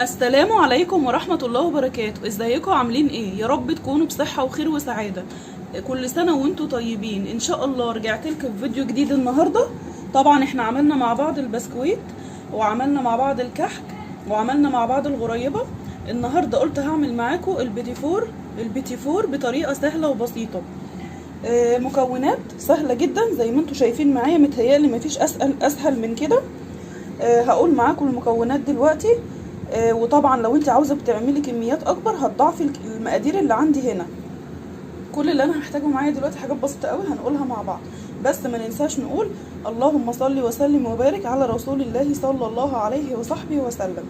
السلام عليكم ورحمة الله وبركاته. ازيكم عاملين ايه؟ يا رب تكونوا بصحة وخير وسعادة. كل سنة وانتوا طيبين. ان شاء الله رجعت لكم بفيديو جديد النهاردة. طبعا احنا عملنا مع بعض البسكويت وعملنا مع بعض الكحك وعملنا مع بعض الغريبة. النهاردة قلت هعمل معاكم البيتي فور بطريقة سهلة وبسيطة. مكونات سهلة جدا زي ما انتوا شايفين معايا، متهيألي مفيش اسهل من كده. هقول معاكم المكونات دلوقتي. وطبعا لو انت عاوزه بتعملي كميات اكبر هتضاعفي المقادير اللي عندي هنا. كل اللي انا هحتاجه معايا دلوقتي حاجات بسيطه قوي هنقولها مع بعض، بس ما ننساش نقول اللهم صل وسلم وبارك على رسول الله صلى الله عليه وصحبه وسلم.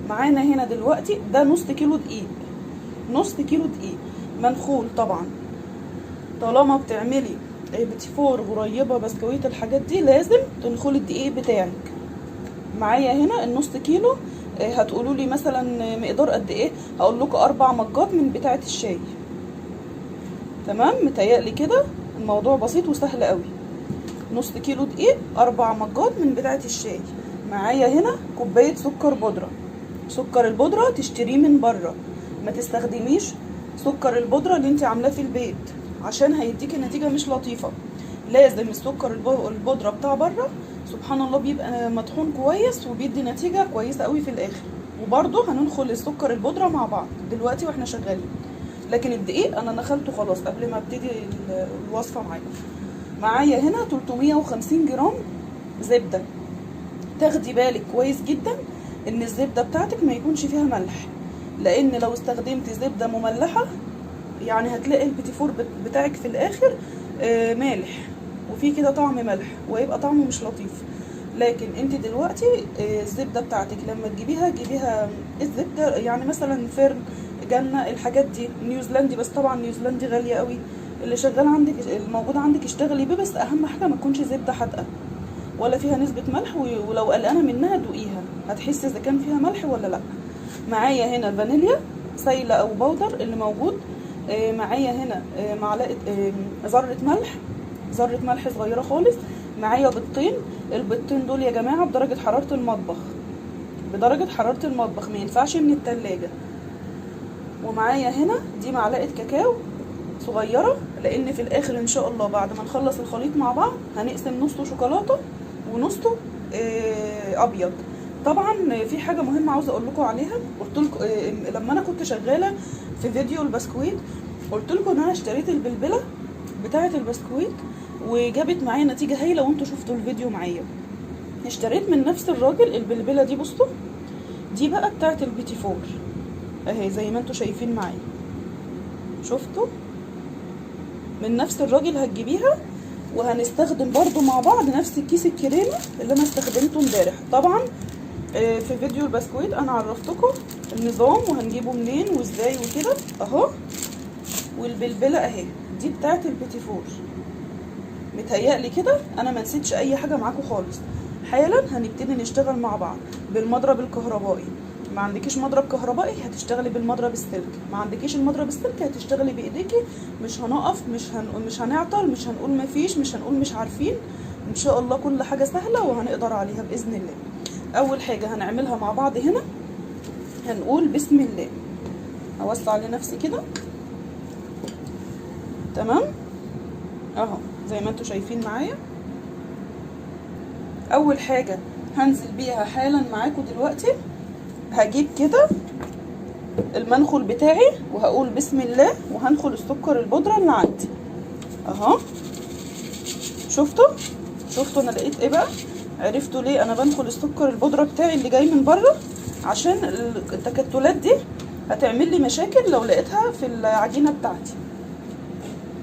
معانا هنا دلوقتي ده نص كيلو دقيق منخول. طبعا طالما بتعملي بيتي فور غريبه بسكويت الحاجات دي لازم تنخلي الدقيق بتاعك. معايا هنا النص كيلو. هتقولوا لي مثلا مقدار قد ايه؟ هقول لكم 4 مجات من بتاعه الشاي. تمام، متهيألي كده الموضوع بسيط وسهل قوي. نص كيلو دقيق، 4 مجات من بتاعه الشاي. معايا هنا كوبايه سكر بودره. سكر البودره تشتريه من بره، ما تستخدميش سكر البودره اللي انت عاملاه في البيت عشان هيديكي نتيجه مش لطيفه. لازم السكر البودره بتاع بره سبحان الله بيبقى مطحون كويس وبيدي نتيجه كويسه قوي في الاخر. وبرده هننخل السكر البودره مع بعض دلوقتي واحنا شغالين، لكن الدقيق انا نخلته خلاص قبل ما ابتدي الوصفه معايا. معايا هنا 350 جرام زبده. تاخدي بالك كويس جدا ان الزبده بتاعتك ما يكونش فيها ملح، لان لو استخدمتي زبده مملحه يعني هتلاقي البيتي فور بتاعك في الاخر مالح وفي كده طعم ملح ويبقى طعمه مش لطيف. لكن انت دلوقتي الزبده بتاعتك لما تجيبيها الزبده يعني مثلا فرن جنه الحاجات دي نيوزيلندي، بس طبعا نيوزيلندي غاليه قوي. اللي شغال عندك الموجود عندك اشتغلي بيه، بس اهم حاجه ما تكونش زبده حادقه ولا فيها نسبه ملح، ولو قلقانه منها دوقيها هتحسي اذا كان فيها ملح ولا لا. معايا هنا فانيليا سايله او بودر اللي موجود. معايا هنا معلقه ذره ملح صغيره خالص. معايا بيضتين. البيضتين دول يا جماعه بدرجه حراره المطبخ، ما ينفعش من التلاجة. ومعايا هنا دي معلقه كاكاو صغيره، لان في الاخر ان شاء الله بعد ما نخلص الخليط مع بعض هنقسم نصه شوكولاته ونصه ابيض. طبعا في حاجه مهمه عاوزه اقول لكم عليها. قلت لكم لما انا كنت شغاله في فيديو البسكويت قلت لكم ان انا اشتريت البلبله بتاعه البسكويت وجابت معايا نتيجه هايله، وانتوا شفتوا الفيديو معايا. اشتريت من نفس الراجل البلبله دي. بصوا دي بقى بتاعه البيتي فور اهي زي ما انتوا شايفين معايا. شفتوا؟ من نفس الراجل هتجيبيها. وهنستخدم برضو مع بعض نفس الكيس الكريمه اللي انا استخدمته امبارح. طبعا في فيديو البسكويت انا عرفتكم النظام وهنجيبه منين وازاي وكده اهو. والبلبله اهي دي بتاعه البيتي فور. متهيألي كده انا ما نسيتش اي حاجه معاكم خالص. حالا هنبتدي نشتغل مع بعض بالمضرب الكهربائي. ما عندكيش مضرب كهربائي هتشتغلي بالمضرب السلك، ما عندكيش المضرب السلك هتشتغلي بايديكي. مش هنقف، مش هنعطل، مش هنقول ما فيش، مش هنقول مش عارفين. ان شاء الله كل حاجه سهله وهنقدر عليها باذن الله. اول حاجه هنعملها مع بعض هنا هنقول بسم الله. هوسع لنفسي كده تمام اهو زي ما انتوا شايفين معايا. اول حاجه هنزل بيها حالا معاكم دلوقتي هجيب كده المنخل بتاعي وهقول بسم الله وهنخل السكر البودره اللي عندي اهو. شفتوا انا لقيت ايه بقى؟ عرفتوا ليه انا بنخل السكر البودره بتاعي اللي جاي من بره؟ عشان التكتلات دي هتعمل لي مشاكل لو لقيتها في العجينه بتاعتي.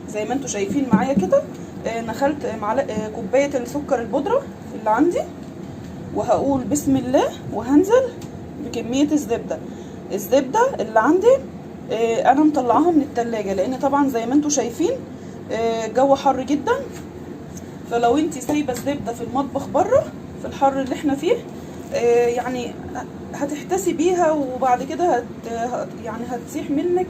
زي ما انتوا شايفين معايا كده نخلت كوبايه السكر البودره اللي عندي وهقول بسم الله وهنزل بكميه الزبده اللي عندي. انا مطلعاها من التلاجة لان طبعا زي ما انتوا شايفين الجو حر جدا، فلو انتي سايبه الزبده في المطبخ بره في الحر اللي احنا فيه يعني هتحتسي بيها وبعد كده يعني هتسيح منك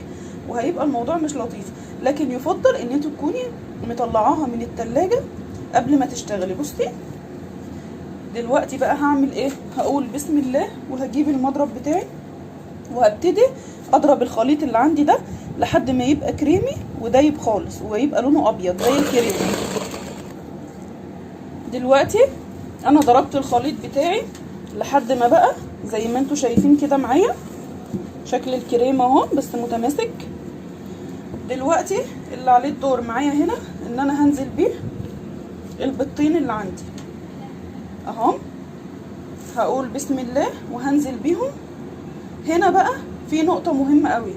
وهيبقى الموضوع مش لطيف. لكن يفضل ان انتوا تكوني مطلعاها من التلاجة قبل ما تشتغلي. بصي دلوقتي بقى هعمل ايه؟ هقول بسم الله وهجيب المضرب بتاعي وهبتدي اضرب الخليط اللي عندي ده لحد ما يبقى كريمي ودايب خالص ويبقى لونه ابيض زي الكريم. دلوقتي انا ضربت الخليط بتاعي لحد ما بقى زي ما انتوا شايفين كده معايا شكل الكريمه اهو بس متماسك. دلوقتي اللي عليه الدور معايا هنا ان انا هنزل بيه البيضتين اللي عندي اهو. هقول بسم الله وهنزل بيهم. هنا بقى في نقطه مهمه قوي،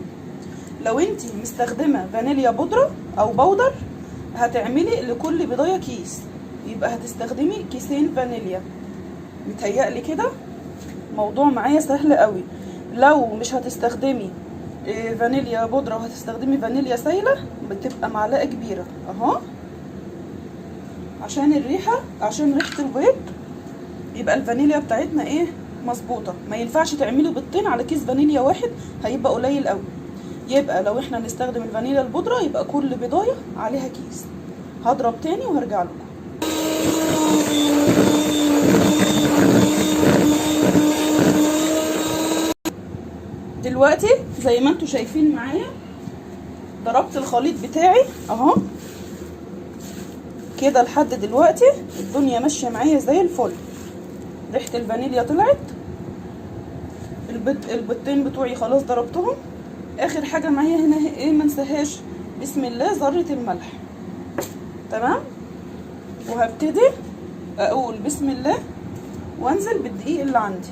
لو انتي مستخدمه فانيليا بودره او بودر هتعملي لكل بيضايه كيس، يبقى هتستخدمي كيسين فانيليا. متهيألي كده موضوع معايا سهل قوي. لو مش هتستخدمي فانيليا بودره وهتستخدمي فانيليا سايله بتبقى معلقه كبيره اهو، عشان الريحه، عشان ريحه البيض يبقى الفانيليا بتاعتنا ايه مظبوطه. ما ينفعش تعملي بيضتين على كيس فانيليا واحد، هيبقى قليل قوي. يبقى لو احنا نستخدم الفانيليا البودره يبقى كل بيضايه عليها كيس. هضرب تاني وهرجع لكم. دلوقتي زي ما انتوا شايفين معايا ضربت الخليط بتاعي اهو كده. لحد دلوقتي الدنيا ماشيه معايا زي الفل، ريحه الفانيليا طلعت، البيضتين بتوعي خلاص ضربتهم. اخر حاجه معايا هنا ايه ما انساهاش، بسم الله ذره الملح. تمام. وهبتدي اقول بسم الله وانزل بالدقيق اللي عندي.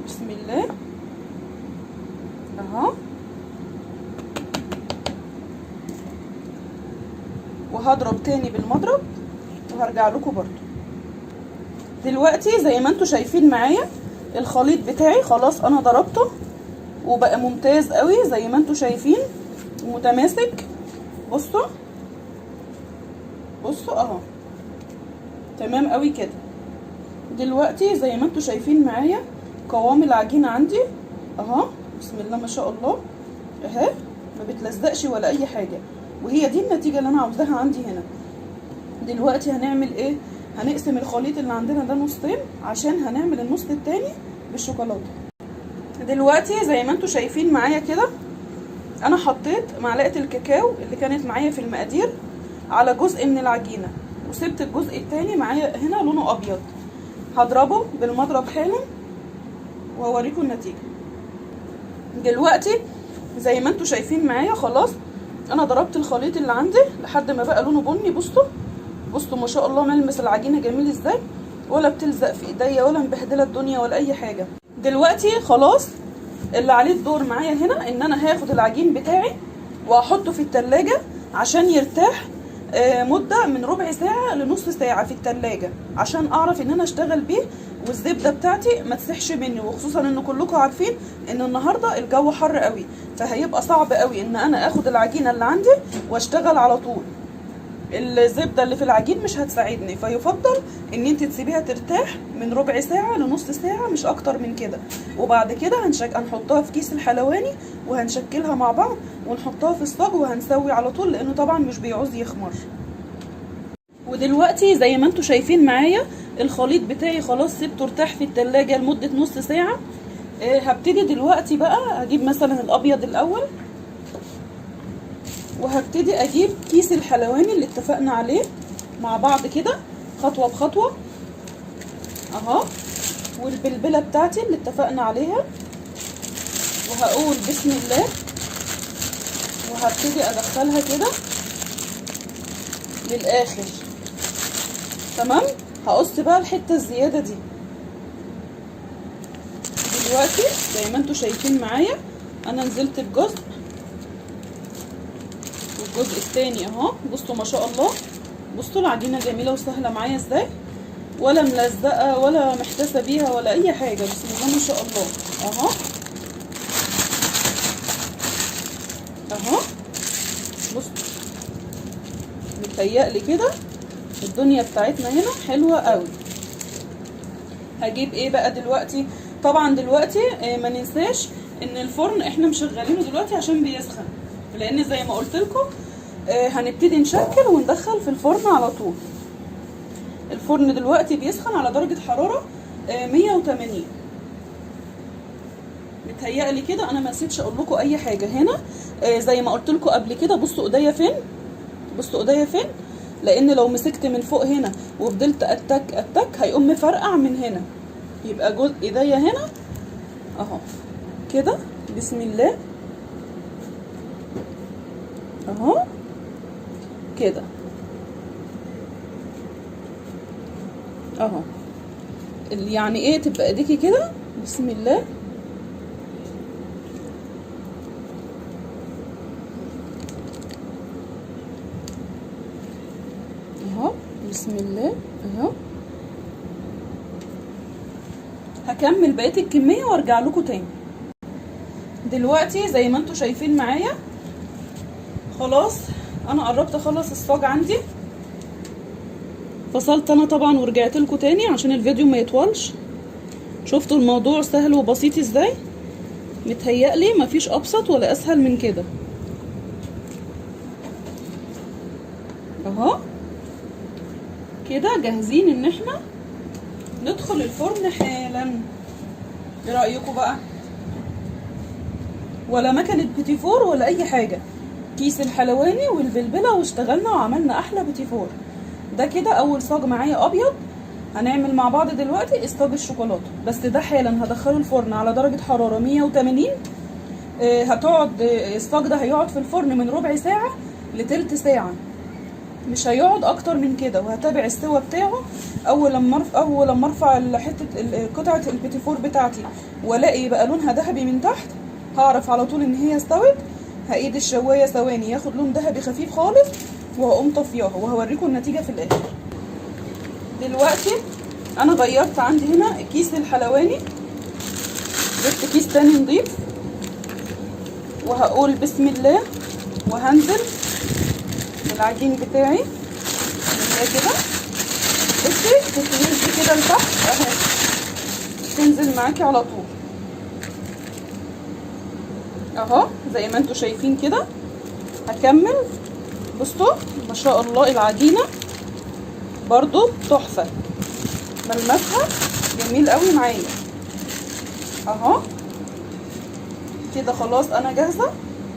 بسم الله اهو. وهضرب تاني بالمضرب وهرجع لكم برضو. دلوقتي زي ما انتوا شايفين معايا الخليط بتاعي خلاص انا ضربته وبقى ممتاز قوي زي ما انتوا شايفين متماسك. بصوا بصوا اهو تمام قوي كده. دلوقتي زي ما انتوا شايفين معايا قوام العجينه عندي اهو بسم الله ما شاء الله اهي، ما بتلزقش ولا اي حاجه، وهي دي النتيجه اللي انا عاوزاها عندي هنا. دلوقتي هنعمل ايه؟ هنقسم الخليط اللي عندنا ده نصين عشان هنعمل النص التاني بالشوكولاته. دلوقتي زي ما انتوا شايفين معايا كده انا حطيت معلقه الكاكاو اللي كانت معايا في المقادير على جزء من العجينه، وسبت الجزء التاني معايا هنا لونه ابيض. هضربه بالمضرب حالا وهوريكم النتيجه. دلوقتي زي ما انتوا شايفين معايا خلاص انا ضربت الخليط اللي عندي لحد ما بقى لونه بني. بصوا بصوا ما شاء الله ملمس العجينه جميل ازاي، ولا بتلزق في ايديا ولا مبهدله الدنيا ولا اي حاجه. دلوقتي خلاص اللي عليه الدور معايا هنا ان انا هاخد العجين بتاعي واحطه في التلاجة عشان يرتاح مدة من ربع ساعة لنص ساعة في التلاجة، عشان اعرف ان انا اشتغل بيه والزبدة بتاعتي ما تسيحش مني. وخصوصا ان كلكم عارفين ان النهاردة الجو حر قوي، فهيبقى صعب قوي ان انا اخد العجينة اللي عندي واشتغل على طول. الزبدة اللي في العجين مش هتساعدني، فيفضل ان انت تسيبيها ترتاح من ربع ساعة لنص ساعة مش اكتر من كده. وبعد كده هنحطها في كيس الحلواني وهنشكلها مع بعض ونحطها في الصاج وهنسوي على طول، لانه طبعا مش بيعوز يخمر. ودلوقتي زي ما انتوا شايفين معايا الخليط بتاعي خلاص سيبته ارتاح في التلاجة لمدة نص ساعة. هبتدي دلوقتي بقى اجيب مثلا الابيض الاول، وهبتدي اجيب كيس الحلواني اللي اتفقنا عليه مع بعض كده خطوة بخطوة اهو، والبلبلة بتاعتي اللي اتفقنا عليها، وهقول بسم الله وهبتدي ادخلها كده للاخر. تمام. هقص بقى الحتة الزيادة دي. دلوقتي زي ما انتوا شايفين معايا انا نزلت بجزء والجزء التاني اهو. بصوا ما شاء الله، بصوا العجينه جميله وسهله معايا ازاي، ولا ملزقه ولا محتاسه بيها ولا اي حاجه. بسم الله ما شاء الله اهو اهو. بصوا متهيألي كده الدنيا بتاعتنا هنا حلوه قوي. هجيب ايه بقى دلوقتي؟ طبعا دلوقتي ما ننساش ان الفرن احنا مشغلينه دلوقتي عشان بيسخن، لان زي ما قلت لكم هنبتدي نشكل وندخل في الفرن على طول. الفرن دلوقتي بيسخن على درجة حرارة 180. متهيألي كده انا ما نسيتش اقول لكم اي حاجه هنا. زي ما قلت لكم قبل كده، بصوا ايديا فين، بصوا ايديا فين، لان لو مسكت من فوق هنا وفضلت اتك هيقوم مفرقع من هنا، يبقى جزء ايديا هنا اهو كده. بسم الله اهو كده اهو. يعني ايه تبقى ايديكي كده، بسم الله اهو، بسم الله اهو. هكمل بقيه الكميه وارجع لكم تاني. دلوقتي زي ما انتم شايفين معايا خلاص انا قربت اخلص الصاج عندي. فصلت انا طبعا ورجعت لكم تاني عشان الفيديو ما يطولش. شفتوا الموضوع سهل وبسيط ازاي؟ متهيألي مفيش ابسط ولا اسهل من كده اهو. كده جاهزين ان احنا ندخل الفرن حالا. ايه رايكم بقى؟ ولا مكنه بيتي فور ولا اي حاجه، كيس الحلواني والبلبله واشتغلنا وعملنا احلى بيتي فور. ده كده اول صاج معايا ابيض. هنعمل مع بعض دلوقتي اصطاج الشوكولاته، بس ده حالا هدخله الفرن على درجه حراره 180. هتقعد الصاج ده هيقعد في الفرن من ربع ساعه لتلت ساعه، مش هيقعد اكتر من كده. وهتابع السوا بتاعه. اول لما ارفع حته قطعه البيتي فور بتاعتي والاقي بقى لونها ذهبي من تحت، هعرف على طول ان هي استوت. هايد الشوايه ثواني ياخد لون ذهبي خفيف خالص، وهقوم طفياها وهوريكم النتيجه في الاخر. دلوقتي انا غيرت عندي هنا كيس الحلواني، جبت كيس تاني نضيف، وهقول بسم الله وهنزل بالعجين بتاعي كده. بصي تنزلي كده لتحت اهي، تنزل معاكي على طول اهو زي ما انتوا شايفين كده. هكمل. بصوا ما شاء الله العجينه برضو تحفه، ملمسها جميل قوي معايا اهو كده. خلاص انا جاهزه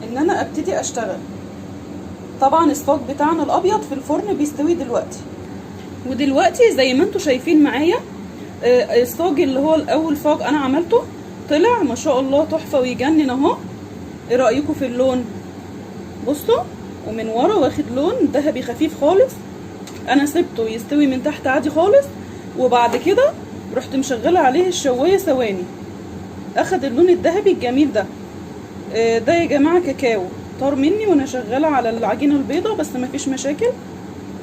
ان انا ابتدي اشتغل. طبعا الصاج بتاعنا الابيض في الفرن بيستوي دلوقتي. ودلوقتي زي ما انتوا شايفين معايا الصاج اللي هو الاول صاج انا عملته طلع ما شاء الله تحفه ويجنن اهو. ايه رايكم في اللون؟ بصوا ومن ورا واخد لون ذهبي خفيف خالص. انا سبته يستوي من تحت عادي خالص، وبعد كده رحت مشغله عليه الشوايه ثواني، اخد اللون الذهبي الجميل ده. ده يا جماعه كاكاو طار مني وانا شغاله على العجينه البيضه، بس مفيش مشاكل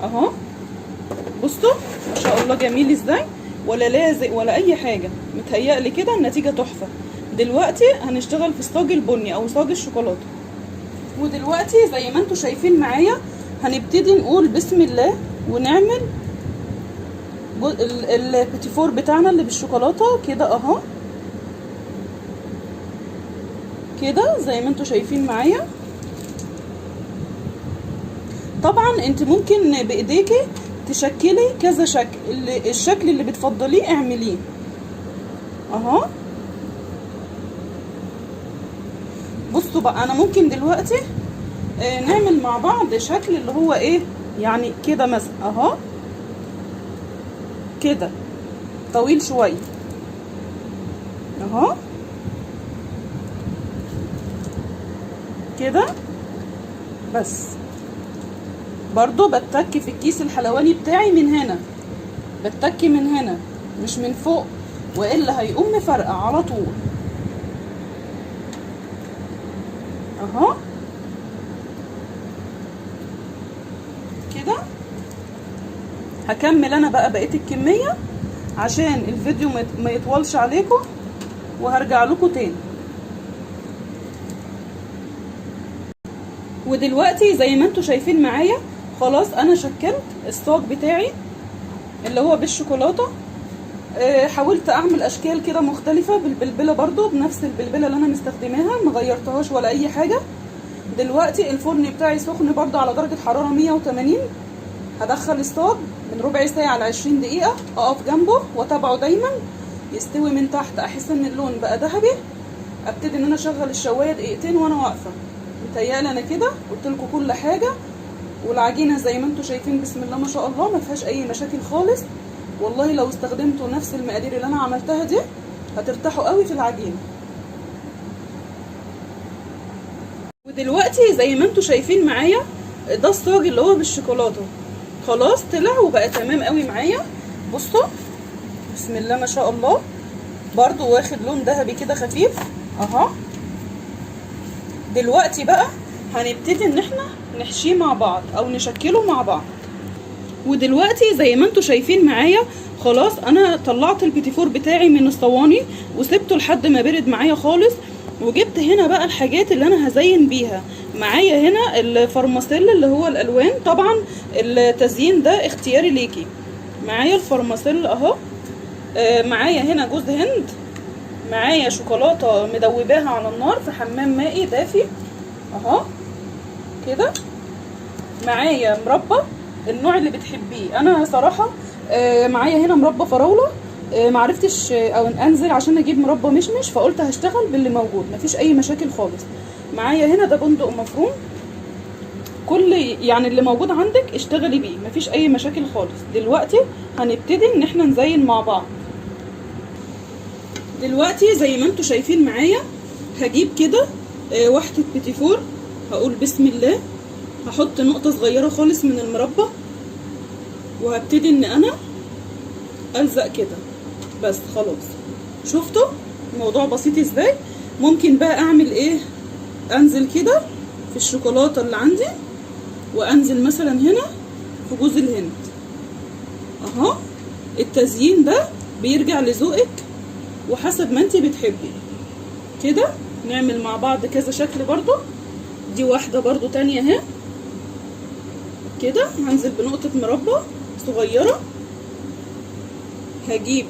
اهو. بصوا ما شاء الله جميل ازاي، ولا لازق ولا اي حاجه. متهيألي كده النتيجه تحفه. دلوقتي هنشتغل في صاج البني او صاج الشوكولاته. ودلوقتي زي ما انتوا شايفين معايا هنبتدي نقول بسم الله ونعمل البيتي فور بتاعنا اللي بالشوكولاته كده اهو كده زي ما انتوا شايفين معايا. طبعا انت ممكن بايديكي تشكلي كذا شكل، الشكل اللي بتفضليه اعمليه اهو. بصوا بقى انا ممكن دلوقتي نعمل مع بعض شكل اللي هو ايه يعني كده مثلا اهو كده طويل شويه اهو كده. بس برضو بتك في الكيس الحلواني بتاعي من هنا، بتك من هنا مش من فوق، والا هيقوم مفرقع على طول اهو كده. هكمل انا بقى بقيه الكميه عشان الفيديو ما يطولش عليكم، وهرجع لكم تاني. ودلوقتي زي ما انتوا شايفين معايا خلاص انا شكلت الصاج بتاعي اللي هو بالشوكولاته. حاولت اعمل اشكال كده مختلفه بالبلبله، برضو بنفس البلبله اللي انا مستخدماها ما غيرتهاش ولا اي حاجه. دلوقتي الفرن بتاعي سخن برضو على درجه حراره 180. هدخل الصاج من ربع ساعه ل 20 دقيقه، اقف جنبه واتابعه دايما يستوي من تحت. احس ان اللون بقى ذهبي ابتدي ان انا اشغل الشوايه دقيقتين وانا واقفه. متهيألي انا كده قلت لكم كل حاجه. والعجينه زي ما انتم شايفين بسم الله ما شاء الله ما فيهاش اي مشاكل خالص. والله لو استخدمتوا نفس المقادير اللي انا عملتها دي هترتاحوا قوي في العجينه. ودلوقتي زي ما انتم شايفين معايا ده الصاج اللي هو بالشوكولاته خلاص طلع وبقى تمام قوي معايا. بصوا بسم الله ما شاء الله برضو واخد لون ذهبي كده خفيف اهو. دلوقتي بقى هنبتدي ان احنا نحشيه مع بعض او نشكله مع بعض. ودلوقتي زي ما انتم شايفين معايا خلاص انا طلعت البيتي فور بتاعي من الصواني وسبته لحد ما برد معايا خالص. وجبت هنا بقى الحاجات اللي انا هزين بيها. معايا هنا الفرماسيل اللي هو الالوان، طبعا التزيين ده اختياري ليكي. معايا الفرماسيل اهو، معايا هنا جوز هند، معايا شوكولاته مدوباها على النار في حمام مائي دافي اهو كده، معايا مربى النوع اللي بتحبيه. انا صراحه معايا هنا مربى فراوله، معرفتش او انزل عشان اجيب مربى مشمش فقلت هشتغل باللي موجود مفيش اي مشاكل خالص. معايا هنا ده بندق مفروم، كل يعني اللي موجود عندك اشتغلي بيه مفيش اي مشاكل خالص. دلوقتي هنبتدي ان احنا نزين مع بعض. دلوقتي زي ما انتم شايفين معايا هجيب كده واحده بيتي فور، هقول بسم الله، هحط نقطه صغيره خالص من المربى وهبتدي ان انا الزق كده بس خلاص. شفتوا الموضوع بسيط ازاي؟ ممكن بقى اعمل ايه، انزل كده في الشوكولاته اللي عندي وانزل مثلا هنا في جوز الهند اهو. التزيين ده بيرجع لذوقك وحسب ما انت بتحبي كده. نعمل مع بعض كذا شكل برضو. دي واحده برضو تانية اهي كده، هنزل بنقطه مربى صغيره، هجيب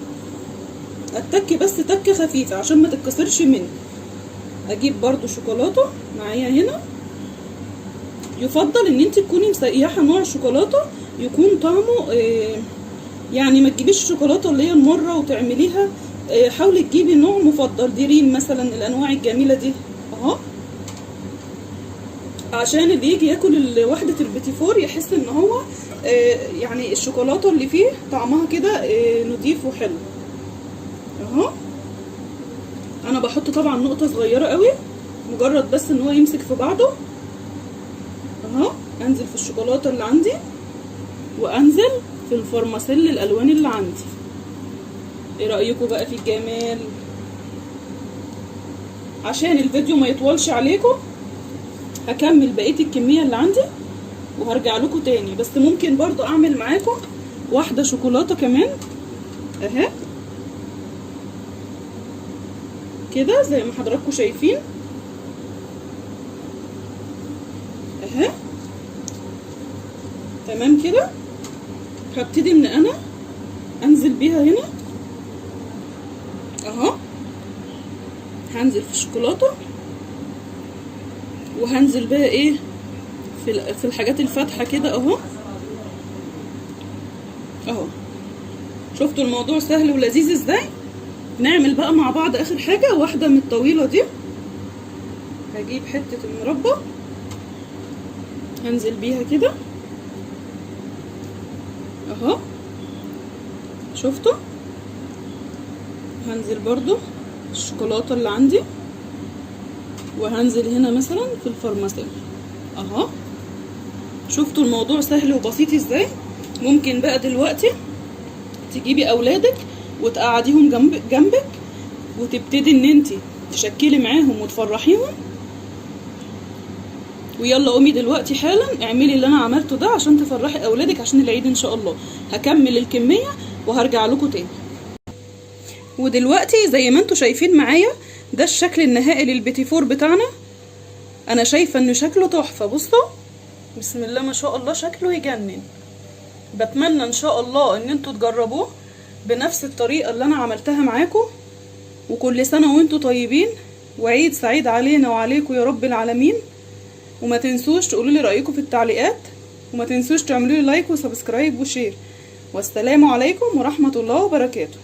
اتك بس تكه خفيفه عشان ما تتكسرش مني. اجيب برضو شوكولاته معايا هنا، يفضل ان انت تكوني مسيحه نوع شوكولاته يكون طعمه يعني ما تجيبيش الشوكولاته اللي هي المره وتعمليها، حاولي تجيبي نوع مفضل، ديرين مثلا الانواع الجميله دي اهو، عشان اللي يجي ياكل وحده البيتي فور يحس ان هو يعني الشوكولاته اللي فيه طعمها كده نضيف وحلو اهو. انا بحط طبعا نقطه صغيره قوي مجرد بس ان هو يمسك في بعضه اهو. انزل في الشوكولاته اللي عندي وانزل في الفرماسيل الالوان اللي عندي. ايه رايكم بقى في الجمال؟ عشان الفيديو ما يطولش عليكم هكمل بقيه الكميه اللي عندي وهرجع لكم تاني، بس ممكن برضو اعمل معاكم واحده شوكولاته كمان اهي كده زي ما حضراتكم شايفين اهي تمام كده. هبتدي ان انا انزل بيها هنا اهو، هنزل في الشوكولاته وهنزل بقى ايه في الحاجات الفاتحه كده اهو اهو. شفتوا الموضوع سهل ولذيذ ازاي؟ نعمل بقى مع بعض اخر حاجه، واحده من الطويله دي هجيب حته المربى هنزل بيها كده اهو. شفتوا؟ هنزل برضو الشوكولاته اللي عندي وهنزل هنا مثلا في الفرماسيل اهو. شفتوا الموضوع سهل وبسيط ازاي؟ ممكن بقى دلوقتي تجيبي اولادك وتقعديهم جنبك وتبتدي ان انت تشكلي معاهم وتفرحيهم. ويلا قومي دلوقتي حالا اعملي اللي انا عملته ده عشان تفرحي اولادك عشان العيد ان شاء الله. هكمل الكميه وهرجع لكم تاني. ودلوقتي زي ما انتم شايفين معايا ده الشكل النهائي للبيتي فور بتاعنا. انا شايفه انه شكله تحفه. بصوا بسم الله ما شاء الله شكله يجنن. بتمنى ان شاء الله ان انتوا تجربوه بنفس الطريقه اللي انا عملتها معاكم. وكل سنه وانتوا طيبين وعيد سعيد علينا وعليكم يا رب العالمين. وما تنسوش تقولوا لي رايكم في التعليقات، وما تنسوش تعملوا لي لايك وسبسكرايب وشير. والسلام عليكم ورحمه الله وبركاته.